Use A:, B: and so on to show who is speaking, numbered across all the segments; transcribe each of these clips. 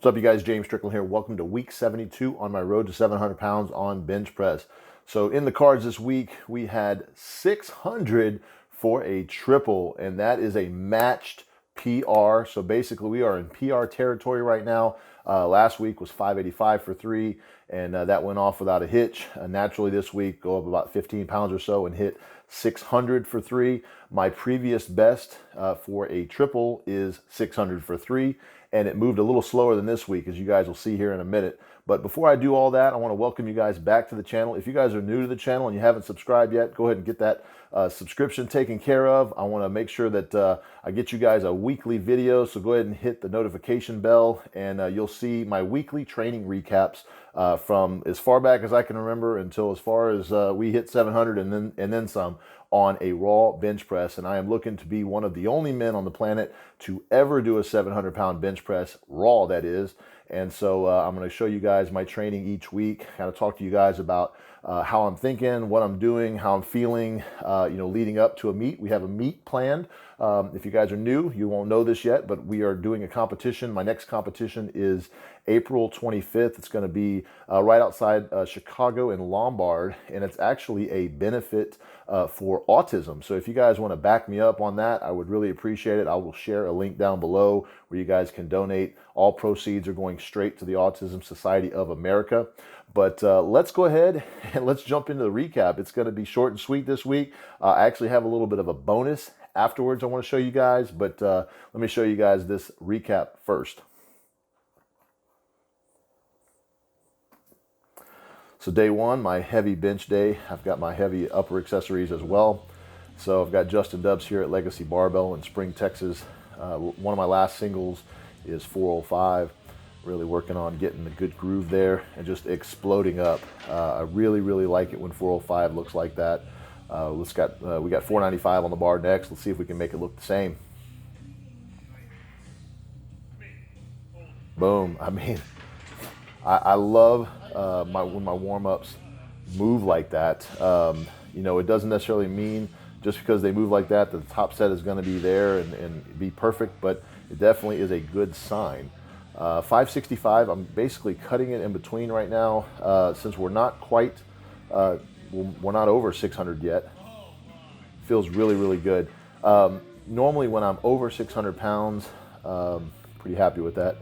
A: What's up, you guys? James Strickland here. Welcome to week 72 on my road to 700 pounds on bench press. So in the cards this week, we had 600 for a triple, and that is a matched PR. So basically we are in PR territory right now. Last week was 585 for three, and that went off without a hitch. Naturally this week, go up about 15 pounds or so and hit 600 for three. My previous best for a triple is 600 for three, and it moved a little slower than this week, as you guys will see here in a minute. But before I do all that, I want to welcome you guys back to the channel. If you guys are new to the channel and you haven't subscribed yet, go ahead and get that subscription taken care of. I want to make sure that I get you guys a weekly video, so go ahead and hit the notification bell, and you'll see my weekly training recaps from as far back as I can remember until as far as we hit 700 and then some on a raw bench press. And I am looking to be one of the only men on the planet to ever do a 700-pound bench press, raw that is. And so I'm going to show you guys my training each week, kind of talk to you guys about how I'm thinking, what I'm doing, how I'm feeling, leading up to a meet. We have a meet planned. If you guys are new, you won't know this yet, but we are doing a competition. My next competition is April 25th. It's going to be right outside Chicago in Lombard, and it's actually a benefit for autism. So if you guys want to back me up on that, I would really appreciate it. I will share a link down below where you guys can donate. All proceeds are going straight to the Autism Society of America. But let's go ahead and let's jump into the recap. It's going to be short and sweet this week. I actually have a little bit of a bonus afterwards I want to show you guys, but let me show you guys this recap first. So day one, my heavy bench day. I've got my heavy upper accessories as well. So I've got Justin Dubs here at Legacy Barbell in Spring, Texas. One of my last singles is 405. Really working on getting a good groove there and just exploding up. I really like it when 405 looks like that. We got 495 on the bar next. Let's see if we can make it look the same. Boom. I mean, I love when my warm-ups move like that. It doesn't necessarily mean just because they move like that the top set is going to be there and be perfect, but it definitely is a good sign. 565, I'm basically cutting it in between right now since we're not quite, we're not over 600 yet. Feels really good. Normally when I'm over 600 pounds, pretty happy with that.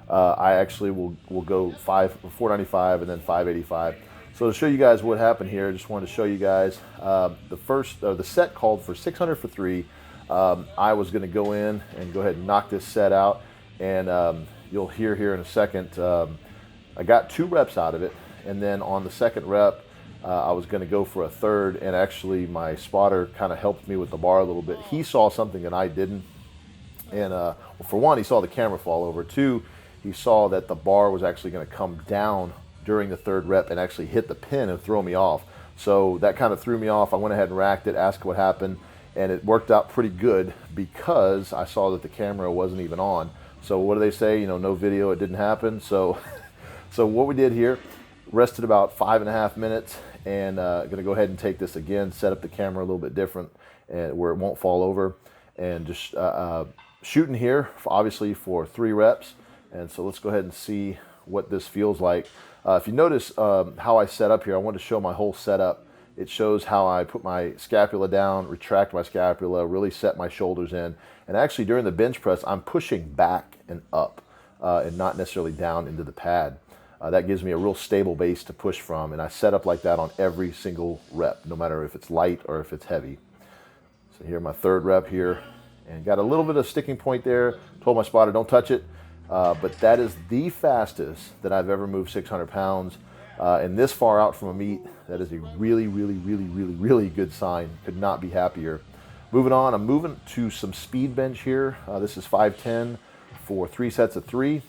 A: I actually will go 495 and then 585. So to show you guys what happened here, I just wanted to show you guys the set called for 600 for three. I was going to go in and go ahead and knock this set out, and you'll hear here in a second. I got 2 reps out of it, and then on the second rep, I was going to go for a third, and actually my spotter kind of helped me with the bar a little bit. He saw something that I didn't, and well, for one, he saw the camera fall over. 2, he saw that the bar was actually going to come down during the third rep and actually hit the pin and throw me off. So that kind of threw me off. I went ahead and racked it, asked what happened, and it worked out pretty good because I saw that the camera wasn't even on. So what do they say? No video, it didn't happen. So what we did here, rested about 5.5 minutes, and gonna go ahead and take this again, set up the camera a little bit different and where it won't fall over, and just shooting here, obviously for 3 reps. And so let's go ahead and see what this feels like. If you notice how I set up here, I want to show my whole setup. It shows how I put my scapula down, retract my scapula, really set my shoulders in. And actually during the bench press, I'm pushing back and up and not necessarily down into the pad. That gives me a real stable base to push from, and I set up like that on every single rep, no matter if it's light or if it's heavy. So here, my third rep here, and got a little bit of sticking point there. Told my spotter, don't touch it. But that is the fastest that I've ever moved 600 pounds. And this far out from a meet, that is a really good sign. Could not be happier. Moving on, I'm moving to some speed bench here. This is 510 for 3 sets of 3.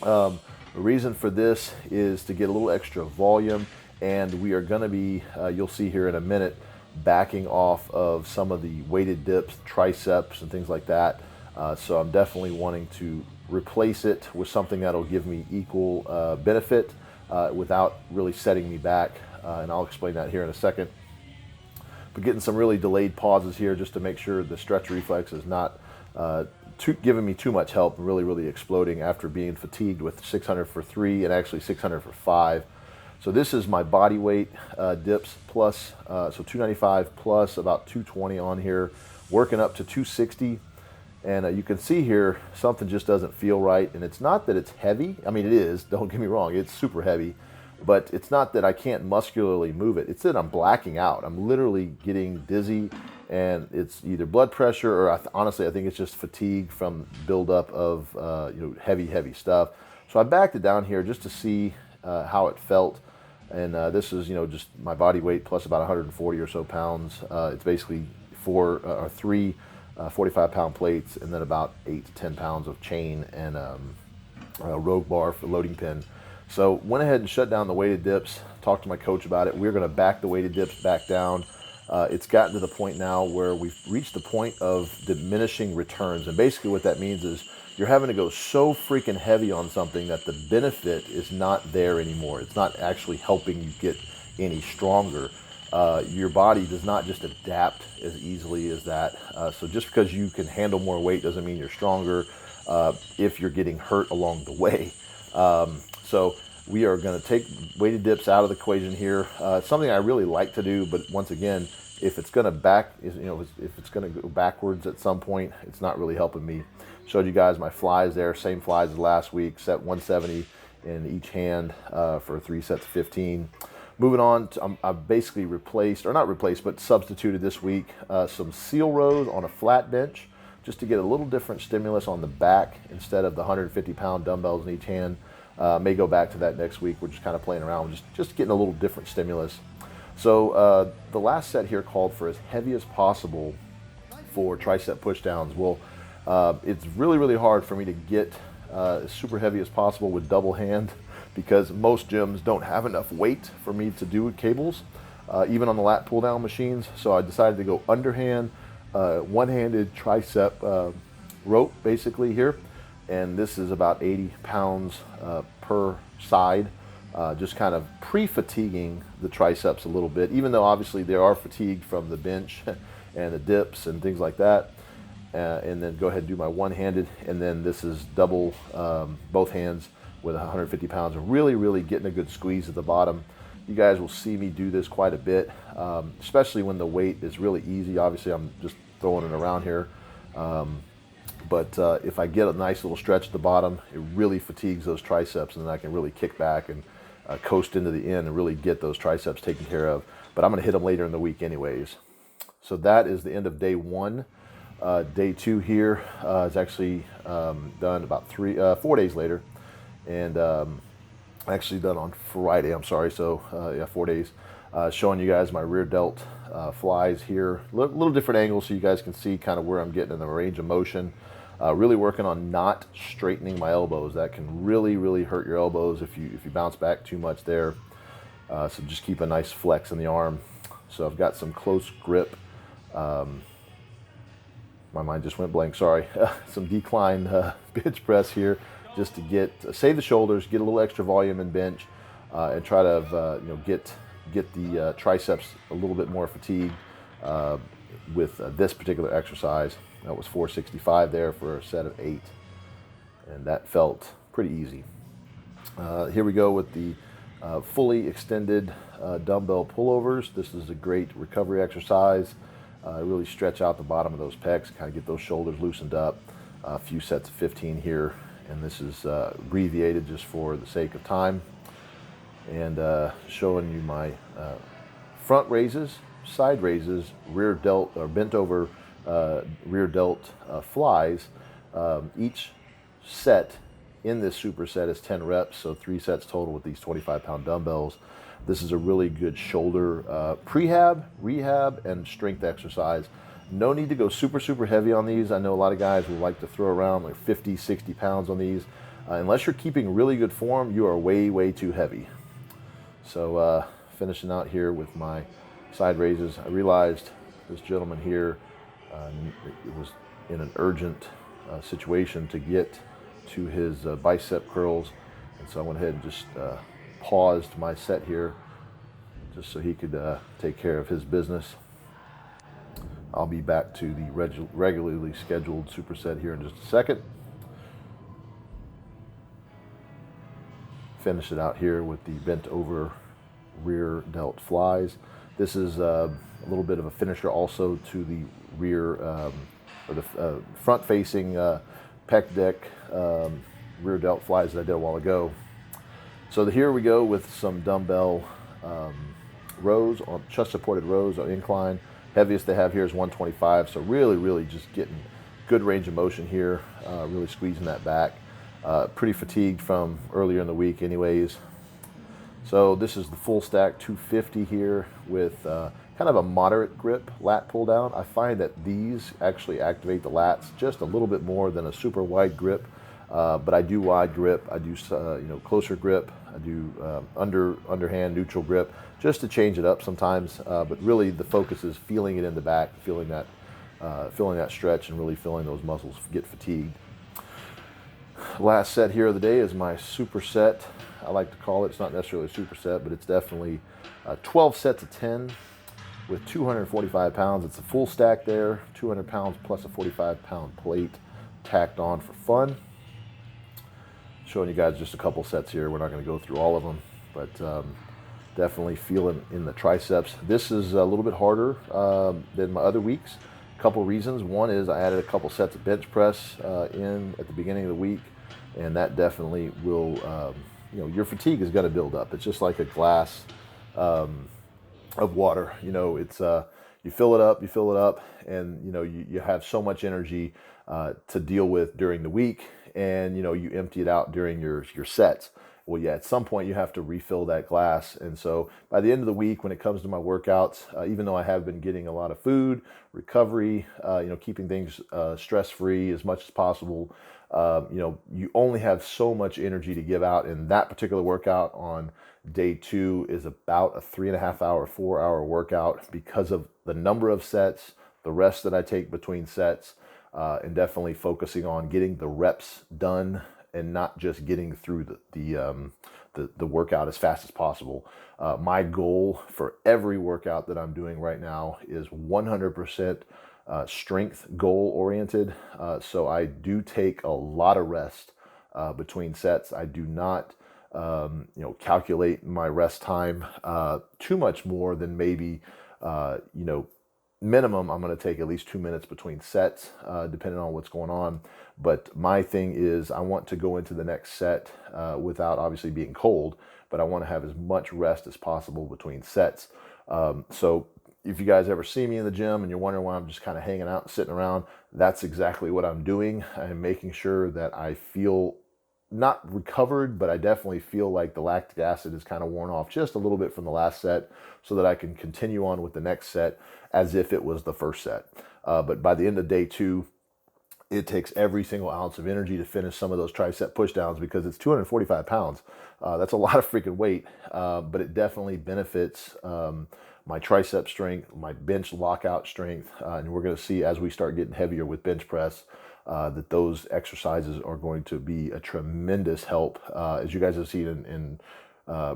A: The reason for this is to get a little extra volume, and we are going to be, you'll see here in a minute, backing off of some of the weighted dips, triceps, and things like that. So I'm definitely wanting to replace it with something that'll give me equal benefit without really setting me back, and I'll explain that here in a second. But getting some really delayed pauses here just to make sure the stretch reflex is not giving me too much help and really exploding after being fatigued with 600 for 3 and actually 600 for 5. So this is my body weight dips plus, so 295 plus about 220 on here, working up to 260. And you can see here, something just doesn't feel right. And it's not that it's heavy. I mean, it is, don't get me wrong, it's super heavy. But it's not that I can't muscularly move it. It's that I'm blacking out. I'm literally getting dizzy, and it's either blood pressure or honestly, I think it's just fatigue from buildup of heavy stuff. So I backed it down here just to see how it felt. And this is, just my body weight plus about 140 or so pounds. It's basically 3 45-pound plates, and then about 8 to 10 pounds of chain and a rogue bar for loading pin. So went ahead and shut down the weighted dips, talked to my coach about it. We're going to back the weighted dips back down. It's gotten to the point now where we've reached the point of diminishing returns. And basically what that means is you're having to go so freaking heavy on something that the benefit is not there anymore. It's not actually helping you get any stronger. Your body does not just adapt as easily as that. So just because you can handle more weight doesn't mean you're stronger if you're getting hurt along the way. So we are going to take weighted dips out of the equation here. Something I really like to do, but once again, if it's going to if it's going to go backwards at some point, it's not really helping me. Showed you guys my flies there, same flies as last week, set 170 in each hand for 3 sets of 15. Moving on, I've basically substituted this week some seal rows on a flat bench just to get a little different stimulus on the back instead of the 150-pound dumbbells in each hand. May go back to that next week. We're just kind of playing around, just getting a little different stimulus. So the last set here called for as heavy as possible for tricep pushdowns. Well, it's really hard for me to get as super heavy as possible with double hand, because most gyms don't have enough weight for me to do with cables, even on the lat pull down machines. So I decided to go underhand, one-handed tricep rope basically here. And this is about 80 pounds per side, just kind of pre-fatiguing the triceps a little bit, even though obviously they are fatigued from the bench and the dips and things like that. And then go ahead and do my one-handed, and then this is double both hands with 150 pounds, really getting a good squeeze at the bottom. You guys will see me do this quite a bit, especially when the weight is really easy. Obviously, I'm just throwing it around here. But if I get a nice little stretch at the bottom, it really fatigues those triceps, and then I can really kick back and coast into the end and really get those triceps taken care of. But I'm going to hit them later in the week anyways. So that is the end of day 1. Day 2 here is actually done about 4 days later. And actually done on Friday, I'm sorry, so 4 days. Showing you guys my rear delt flies here. Little different angles so you guys can see kind of where I'm getting in the range of motion. Really working on not straightening my elbows. That can really hurt your elbows if you bounce back too much there. So just keep a nice flex in the arm. So I've got some close grip. My mind just went blank, sorry. Some decline bench press here, just to save the shoulders, get a little extra volume in bench, and try to get the triceps a little bit more fatigued with this particular exercise. That was 465 there for a set of 8, and that felt pretty easy. Here we go with the fully extended dumbbell pullovers. This is a great recovery exercise. Really stretch out the bottom of those pecs, kind of get those shoulders loosened up. A few sets of 15 here, and this is abbreviated just for the sake of time. And showing you my front raises, side raises, rear delt or bent over rear delt flies. Each set in this superset is 10 reps, so 3 sets total with these 25-pound dumbbells. This is a really good shoulder prehab, rehab, and strength exercise. No need to go super heavy on these. I know a lot of guys will like to throw around like 50, 60 pounds on these. Unless you're keeping really good form, you are way too heavy. So finishing out here with my side raises. I realized this gentleman here it was in an urgent situation to get to his bicep curls, and so I went ahead and just paused my set here just so he could take care of his business. I'll be back to the regularly scheduled superset here in just a second. Finish it out here with the bent over rear delt flies. This is a little bit of a finisher also to the rear or the front facing pec deck rear delt flies that I did a while ago. So here we go with some dumbbell rows, on chest supported rows on incline. Heaviest they have here is 125, so really just getting good range of motion here, really squeezing that back. Pretty fatigued from earlier in the week anyways. So this is the full stack 250 here with kind of a moderate grip lat pull down. I find that these actually activate the lats just a little bit more than a super wide grip, but I do wide grip, I do closer grip, I do underhand neutral grip just to change it up sometimes. But really the focus is feeling it in the back, feeling that stretch, and really feeling those muscles get fatigued. Last set here of the day is my superset. I like to call it. It's not necessarily a superset, but it's definitely 12 sets of 10 with 245 pounds. It's a full stack there, 200 pounds plus a 45-pound plate tacked on for fun. Showing you guys just a couple sets here. We're not going to go through all of them, but definitely feeling in the triceps. This is a little bit harder than my other weeks. Couple reasons. One is I added a couple sets of bench press in at the beginning of the week, and that definitely will, your fatigue is going to build up. It's just like a glass of water. It's you fill it up, and you have so much energy to deal with during the week, and you empty it out during your sets. Well, yeah, at some point you have to refill that glass. And so by the end of the week, when it comes to my workouts, even though I have been getting a lot of food, recovery, keeping things stress-free as much as possible, you only have so much energy to give out. And that particular workout on day 2 is about a 3.5 hour, 4 hour workout because of the number of sets, the rest that I take between sets, and definitely focusing on getting the reps done and not just getting through the workout as fast as possible. My goal for every workout that I'm doing right now is 100% strength goal oriented. So I do take a lot of rest between sets. I do not calculate my rest time too much more than maybe minimum. I'm going to take at least 2 minutes between sets, depending on what's going on. But my thing is I want to go into the next set without obviously being cold, but I want to have as much rest as possible between sets. So if you guys ever see me in the gym and you're wondering why I'm just kind of hanging out and sitting around, that's exactly what I'm doing. I'm making sure that I feel not recovered, but I definitely feel like the lactic acid is kind of worn off just a little bit from the last set so that I can continue on with the next set as if it was the first set. But by the end of day 2, it takes every single ounce of energy to finish some of those tricep push downs because it's 245 pounds. That's a lot of freaking weight, but it definitely benefits my tricep strength, my bench lockout strength, and we're going to see as we start getting heavier with bench press that those exercises are going to be a tremendous help, as you guys have seen in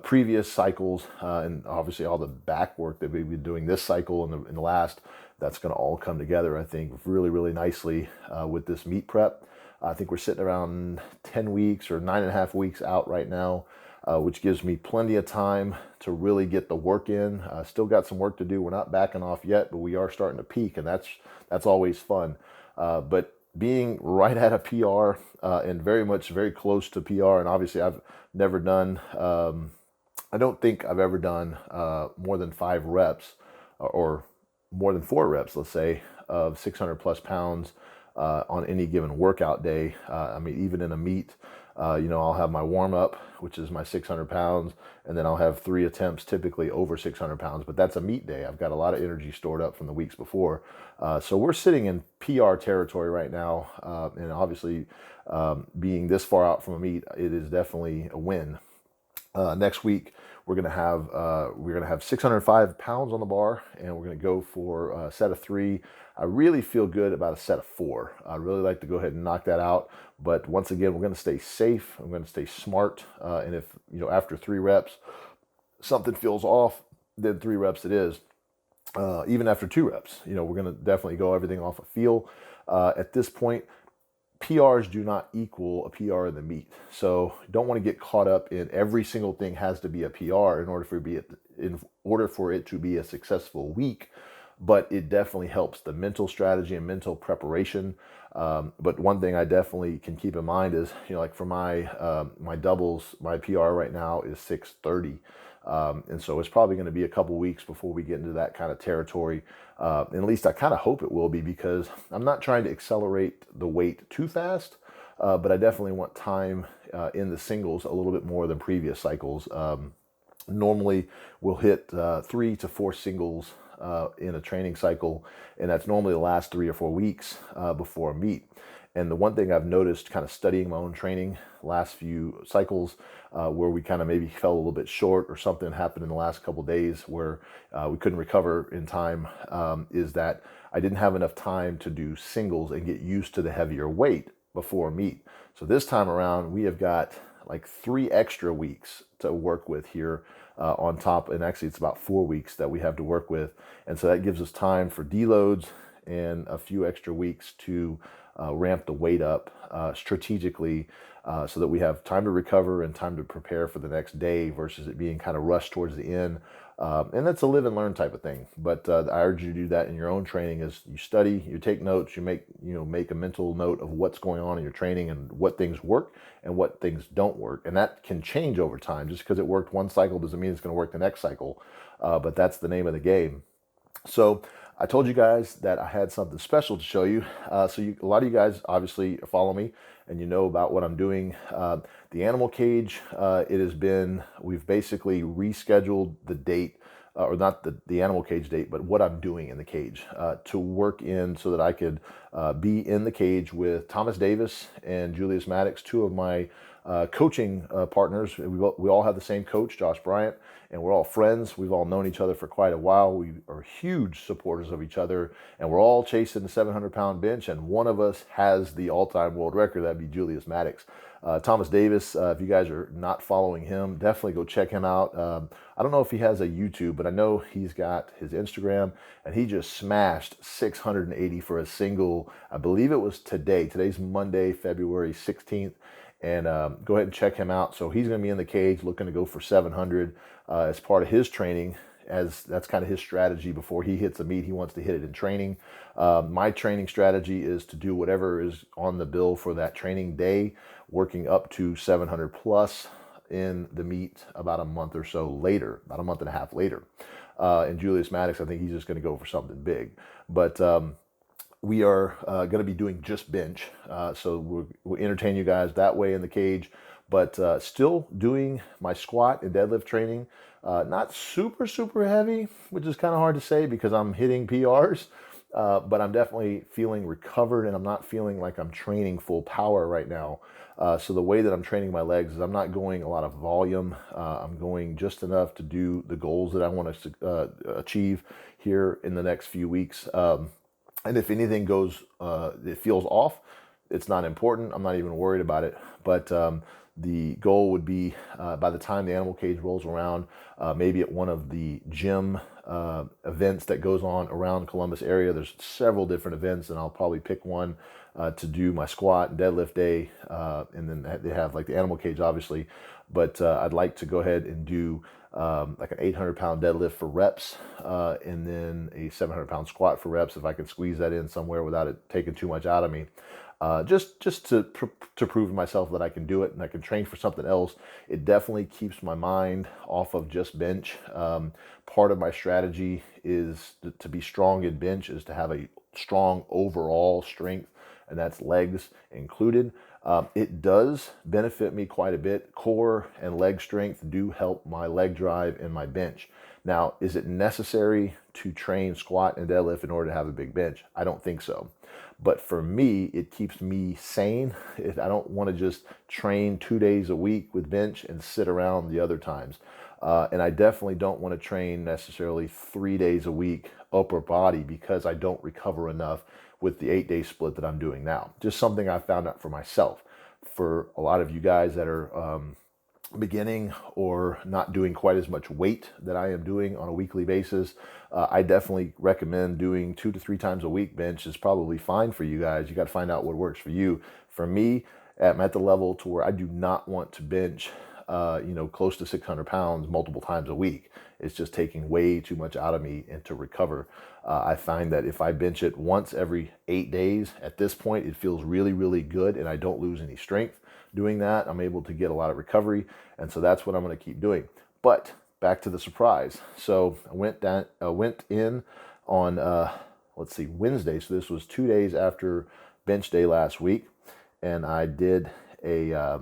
A: previous cycles, and obviously all the back work that we've been doing this cycle and in the last. That's going to all come together, I think, really nicely with this meet prep. I think we're sitting around 10 weeks or 9.5 weeks out right now, which gives me plenty of time to really get the work in. Still got some work to do. We're not backing off yet, but we are starting to peak, and that's always fun. But being right at a PR and very close to PR, and obviously I've never done, I don't think I've ever done more than 5 reps or more than 4 reps, let's say, of 600 plus pounds on any given workout day. I mean, even in a meet, I'll have my warm up, which is my 600 pounds, and then I'll have 3 attempts typically over 600 pounds, but that's a meet day. I've got a lot of energy stored up from the weeks before. So we're sitting in PR territory right now. And obviously being this far out from a meet, it is definitely a win. Next week, we're gonna have 605 pounds on the bar, and we're gonna go for a set of 3. I really feel good about a set of 4. I'd really like to go ahead and knock that out. But once again, we're gonna stay safe. I'm gonna stay smart. And if after 3 reps something feels off, then 3 reps it is. even after 2 reps. We're going to definitely go everything off of feel. At this point, PRs do not equal a PR in the meet. So you don't want to get caught up in every single thing has to be a PR in order for it to be a successful week. But it definitely helps the mental strategy and mental preparation. But one thing I definitely can keep in mind is, like for my doubles, my PR right now is 6:30. And so it's probably going to be a couple weeks before we get into that kind of territory. And at least I kind of hope it will be, because I'm not trying to accelerate the weight too fast, but I definitely want time in the singles a little bit more than previous cycles. Normally we'll hit 3 to 4 singles in a training cycle, and that's normally the last 3 or 4 weeks before a meet. And the one thing I've noticed kind of studying my own training last few cycles, where we kind of maybe fell a little bit short or something happened in the last couple of days where we couldn't recover in time, is that I didn't have enough time to do singles and get used to the heavier weight before a meet. So this time around, we have got like 3 extra weeks to work with here on top. And actually it's about 4 weeks that we have to work with. And so that gives us time for deloads and a few extra weeks to ramp the weight up strategically, so that we have time to recover and time to prepare for the next day versus it being kind of rushed towards the end. And that's a live and learn type of thing. But I urge you to do that in your own training. Is you study, you take notes, you make a mental note of what's going on in your training and what things work and what things don't work. And that can change over time. Just because it worked one cycle doesn't mean it's going to work the next cycle. But that's the name of the game. So I told you guys that I had something special to show you. A lot of you guys obviously follow me and you know about what I'm doing. The animal cage, we've basically rescheduled the date, or not the animal cage date, but what I'm doing in the cage to work in so that I could be in the cage with Thomas Davis and Julius Maddox, 2 of my coaching partners. We all have the same coach, Josh Bryant, and we're all friends. We've all known each other for quite a while. We are huge supporters of each other, and we're all chasing the 700-pound bench, and one of us has the all-time world record. That'd be Julius Maddox. Thomas Davis, if you guys are not following him, definitely go check him out. I don't know if he has a YouTube, but I know he's got his Instagram, and he just smashed 680 for a single. I believe it was today. Today's Monday, February 16th. And go ahead and check him out. So he's going to be in the cage looking to go for 700 as part of his training, as that's kind of his strategy before he hits a meet. He wants to hit it in training. My training strategy is to do whatever is on the bill for that training day, working up to 700 plus in the meet about a month or so later, about a month and a half later. And Julius Maddox, I think he's just going to go for something big. But we are going to be doing just bench. So we'll entertain you guys that way in the cage, but still doing my squat and deadlift training. Not super, super heavy, which is kind of hard to say because I'm hitting PRs, but I'm definitely feeling recovered and I'm not feeling like I'm training full power right now. So the way that I'm training my legs is I'm not going a lot of volume. I'm going just enough to do the goals that I want to achieve here in the next few weeks. And if anything goes, it feels off, it's not important. I'm not even worried about it. But the goal would be by the time the animal cage rolls around, maybe at one of the gym events that goes on around Columbus area. There's several different events, and I'll probably pick one to do my squat and deadlift day. And then they have like the animal cage, obviously. But I'd like to go ahead and do like an 800-pound deadlift for reps, and then a 700-pound squat for reps if I can squeeze that in somewhere without it taking too much out of me. Just to prove to myself that I can do it and I can train for something else. It definitely keeps my mind off of just bench. Part of my strategy is to be strong in bench is to have a strong overall strength, and that's legs included. It does benefit me quite a bit. Core and leg strength do help my leg drive and my bench. Now, is it necessary to train squat and deadlift in order to have a big bench? I don't think so. But for me, it keeps me sane. I don't want to just train 2 days a week with bench and sit around the other times. And I definitely don't want to train necessarily 3 days a week upper body because I don't recover enough with the 8-day split that I'm doing now. Just something I found out for myself. For a lot of you guys that are beginning or not doing quite as much weight that I am doing on a weekly basis, I definitely recommend doing 2 to 3 times a week. Bench is probably fine for you guys. You got to find out what works for you. For me, I'm at the level to where I do not want to bench, close to 600 pounds multiple times a week. It's just taking way too much out of me, and to recover, I find that if I bench it once every 8 days, at this point, it feels really, really good, and I don't lose any strength doing that. I'm able to get a lot of recovery, and so that's what I'm going to keep doing. But back to the surprise. So I went in on Wednesday. So this was 2 days after bench day last week, and I did a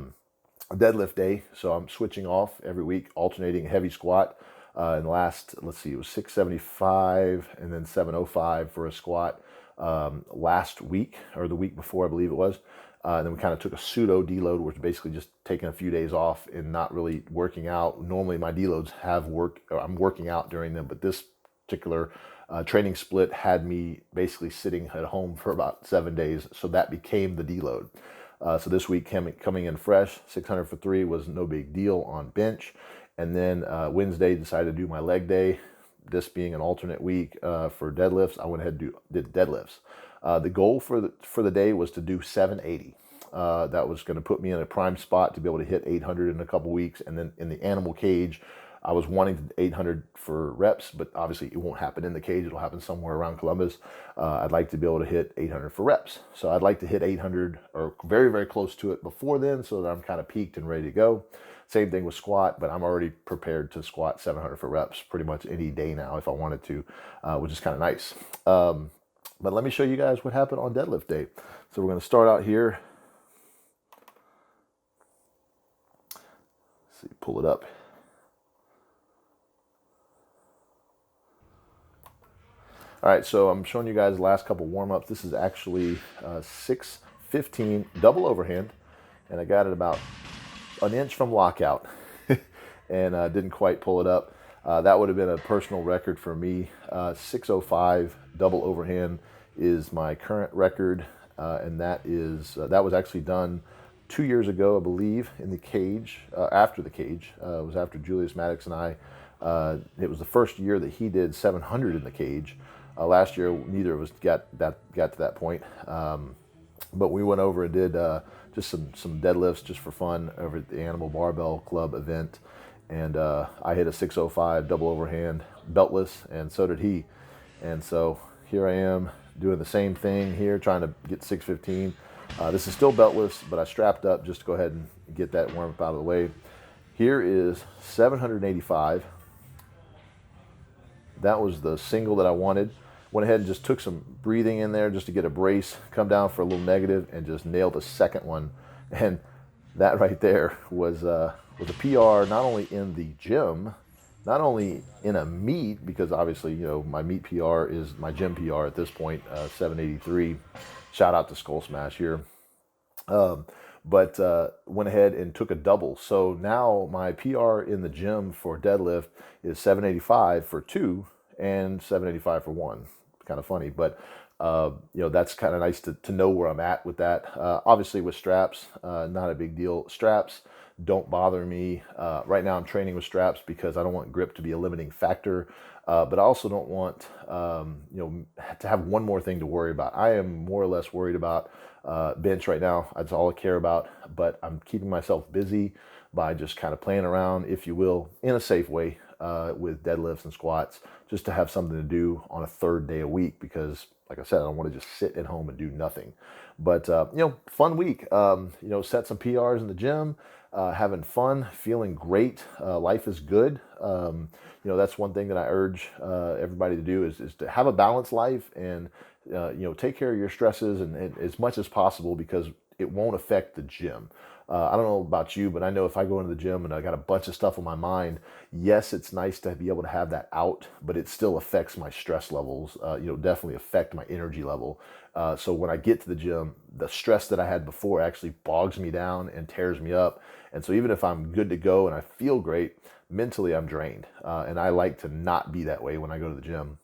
A: deadlift day. So I'm switching off every week, alternating heavy squat. And last, it was 675 and then 705 for a squat last week, or the week before, I believe it was. And then we kind of took a pseudo deload, which is basically just taking a few days off and not really working out. Normally my deloads I'm working out during them, but this particular training split had me basically sitting at home for about 7 days. So that became the deload. So this week coming in fresh, 600 for 3 was no big deal on bench. And then Wednesday decided to do my leg day. This being an alternate week for deadlifts, I went ahead and did deadlifts. The goal for the day was to do 780. That was going to put me in a prime spot to be able to hit 800 in a couple weeks. And then in the animal cage, I was wanting 800 for reps, but obviously it won't happen in the cage. It'll happen somewhere around Columbus. I'd like to be able to hit 800 for reps. So I'd like to hit 800 or very, very close to it before then, so that I'm kind of peaked and ready to go. Same thing with squat, but I'm already prepared to squat 700 for reps pretty much any day now if I wanted to, which is kind of nice. But let me show you guys what happened on deadlift day. So we're going to start out here. Let's see, pull it up. All right, so I'm showing you guys the last couple warm-ups. This is actually 615 double overhand, and I got it about an inch from lockout and didn't quite pull it up. That would have been a personal record for me. 605 double overhand is my current record, and that was actually done 2 years ago, I believe, in the cage, after the cage. It was after Julius Maddox and I. It was the first year that he did 700 in the cage. Last year, neither of us got to that point, but we went over and did just some deadlifts just for fun over at the Animal Barbell Club event, and I hit a 605 double overhand beltless, and so did he. And so here I am doing the same thing here, trying to get 615. This is still beltless, but I strapped up just to go ahead and get that warm up out of the way. Here is 785. That was the single that I wanted. Went ahead and just took some breathing in there just to get a brace, come down for a little negative, and just nailed the second one. And that right there was a PR, not only in the gym, not only in a meet, because obviously, my meet PR is my gym PR at this point, 783. Shout out to Skull Smash here. But went ahead and took a double. So now my PR in the gym for deadlift is 785 for 2 and 785 for 1. Kind of funny, but that's kind of nice to know where I'm at with that. Obviously with straps, not a big deal. Straps don't bother me. Right now I'm training with straps because I don't want grip to be a limiting factor, but I also don't want to have one more thing to worry about. I am more or less worried about bench right now. That's all I care about, but I'm keeping myself busy by just kind of playing around, if you will, in a safe way with deadlifts and squats, just to have something to do on a third day a week, because like I said, I don't want to just sit at home and do nothing. But fun week. Set some PRs in the gym, having fun, feeling great. Life is good. That's one thing that I urge everybody to do is to have a balanced life, and take care of your stresses and as much as possible, because it won't affect the gym. I don't know about you, but I know if I go into the gym and I got a bunch of stuff on my mind, yes, it's nice to be able to have that out, but it still affects my stress levels, definitely affect my energy level. So when I get to the gym, the stress that I had before actually bogs me down and tears me up. And so even if I'm good to go and I feel great, mentally I'm drained. And I like to not be that way when I go to the gym.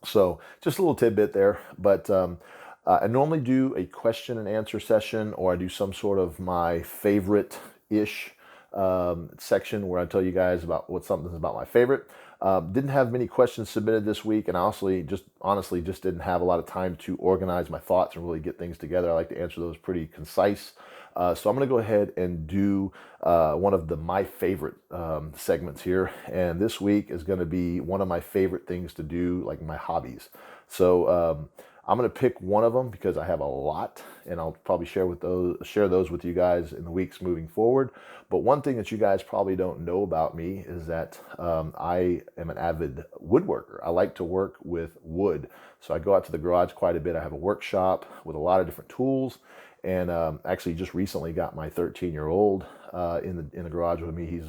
A: So just a little tidbit there, but I normally do a question and answer session, or I do some sort of my favorite-ish section where I tell you guys about what something's about my favorite. Didn't have many questions submitted this week, and I honestly just didn't have a lot of time to organize my thoughts and really get things together. I like to answer those pretty concise. So I'm going to go ahead and do one of my favorite segments here. And this week is going to be one of my favorite things to do, like my hobbies. So I'm going to pick one of them because I have a lot, and I'll probably share those with you guys in the weeks moving forward. But one thing that you guys probably don't know about me is that I am an avid woodworker. I like to work with wood. So I go out to the garage quite a bit. I have a workshop with a lot of different tools. And actually just recently got my 13-year-old in the garage with me. He's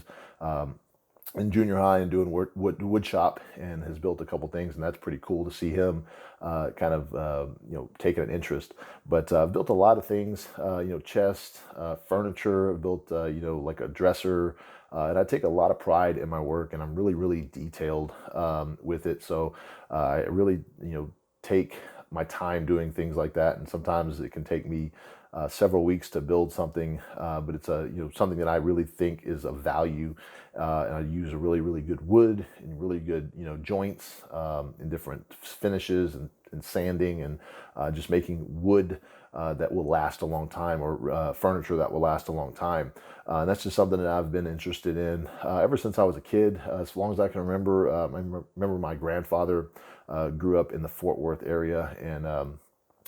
A: in junior high and doing wood shop, and has built a couple things, and that's pretty cool to see him kind of taking an interest. But I've built a lot of things, chests, furniture. I've built like a dresser, and I take a lot of pride in my work, and I'm really detailed with it. So I really take my time doing things like that, and sometimes it can take me several weeks to build something, but it's something that I really think is of value, and I use a really good wood and really good joints in different finishes and sanding, and just making wood that will last a long time, or furniture that will last a long time. And that's just something that I've been interested in ever since I was a kid, as long as I can remember. I remember my grandfather grew up in the Fort Worth area, and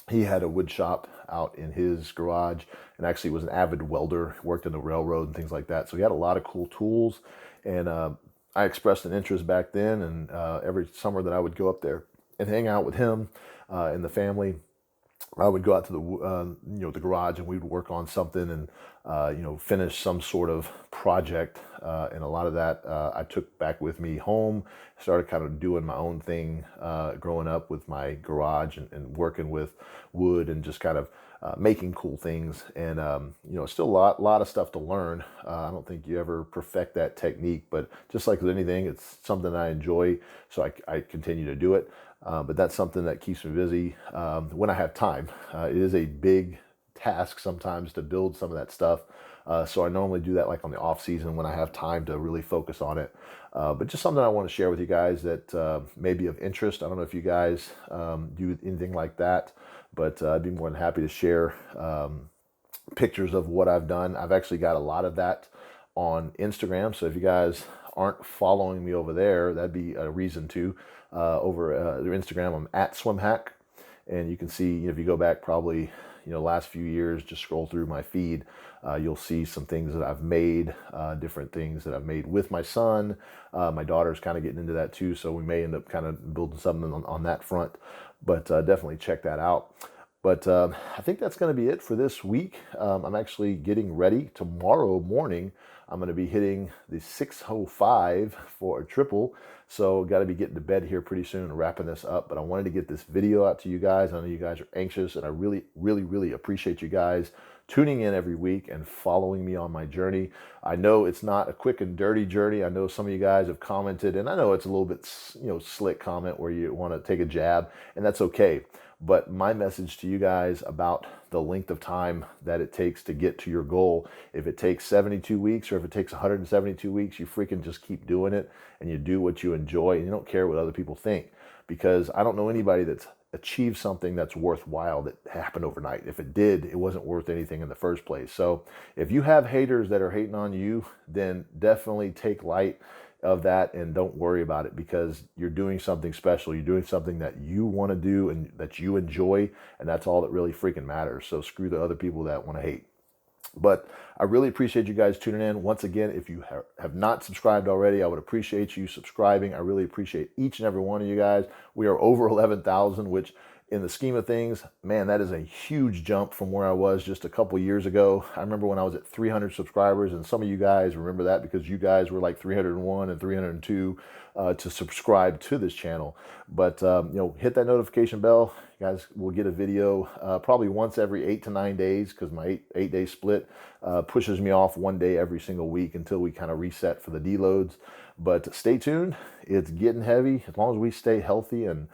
A: he had a wood shop out in his garage, and actually was an avid welder, worked in the railroad and things like that. So he had a lot of cool tools, and I expressed an interest back then, and every summer that I would go up there and hang out with him and the family, I would go out to the garage, and we'd work on something, and finish some sort of project. And a lot of that I took back with me home. Started kind of doing my own thing growing up with my garage, and working with wood, and just kind of making cool things. And still a lot of stuff to learn. I don't think you ever perfect that technique, but just like with anything, it's something I enjoy, so I continue to do it. But that's something that keeps me busy when I have time. It is a big task sometimes to build some of that stuff. So I normally do that like on the off season when I have time to really focus on it. But just something I want to share with you guys that may be of interest. I don't know if you guys do anything like that, but I'd be more than happy to share pictures of what I've done. I've actually got a lot of that on Instagram. So if you guys aren't following me over there, that'd be a reason to. Over their Instagram, I'm at SwimHack, and you can see if you go back probably last few years, just scroll through my feed, you'll see some things that I've made, different things that I've made with my son. My daughter's kind of getting into that too, so we may end up kind of building something on that front, but definitely check that out. But I think that's going to be it for this week. I'm actually getting ready. Tomorrow morning, I'm going to be hitting the 605 for a triple. So got to be getting to bed here pretty soon and wrapping this up. But I wanted to get this video out to you guys. I know you guys are anxious, and I really appreciate you guys tuning in every week and following me on my journey. I know it's not a quick and dirty journey. I know some of you guys have commented, and I know it's a little bit slick comment where you want to take a jab, and that's okay. But my message to you guys about the length of time that it takes to get to your goal, if it takes 72 weeks or if it takes 172 weeks, you freaking just keep doing it, and you do what you enjoy, and you don't care what other people think. Because I don't know anybody that's achieved something that's worthwhile that happened overnight. If it did, it wasn't worth anything in the first place. So if you have haters that are hating on you, then definitely take light of that and don't worry about it, because you're doing something special. You're doing something that you want to do and that you enjoy, and that's all that really freaking matters. So screw the other people that want to hate. But I really appreciate you guys tuning in. Once again, if you have not subscribed already, I would appreciate you subscribing. I really appreciate each and every one of you guys. We are over 11,000, which in the scheme of things, man, that is a huge jump from where I was just a couple years ago. I remember when I was at 300 subscribers, and some of you guys remember that because you guys were like 301 and 302 to subscribe to this channel. But hit that notification bell. You guys will get a video probably once every 8 to 9 days, because my eight-day split pushes me off one day every single week until we kind of reset for the deloads. But stay tuned. It's getting heavy. As long as we stay healthy and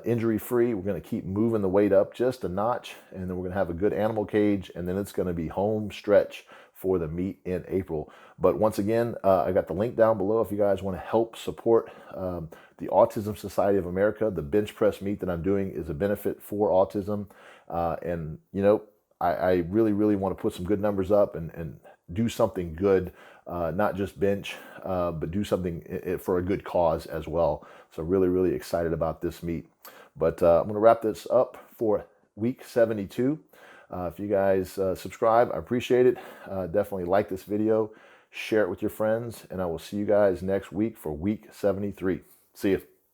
A: injury-free, we're going to keep moving the weight up just a notch, and then we're going to have a good animal cage, and then it's going to be home stretch for the meet in April. But once again, I got the link down below if you guys want to help support the Autism Society of America. The bench press meet that I'm doing is a benefit for autism. And, you know, I really, really want to put some good numbers up and do something good, not just bench, but do something for a good cause as well. So really, really excited about this meet. But I'm going to wrap this up for week 72. If you guys subscribe, I appreciate it. Definitely like this video, share it with your friends, and I will see you guys next week for week 73. See you.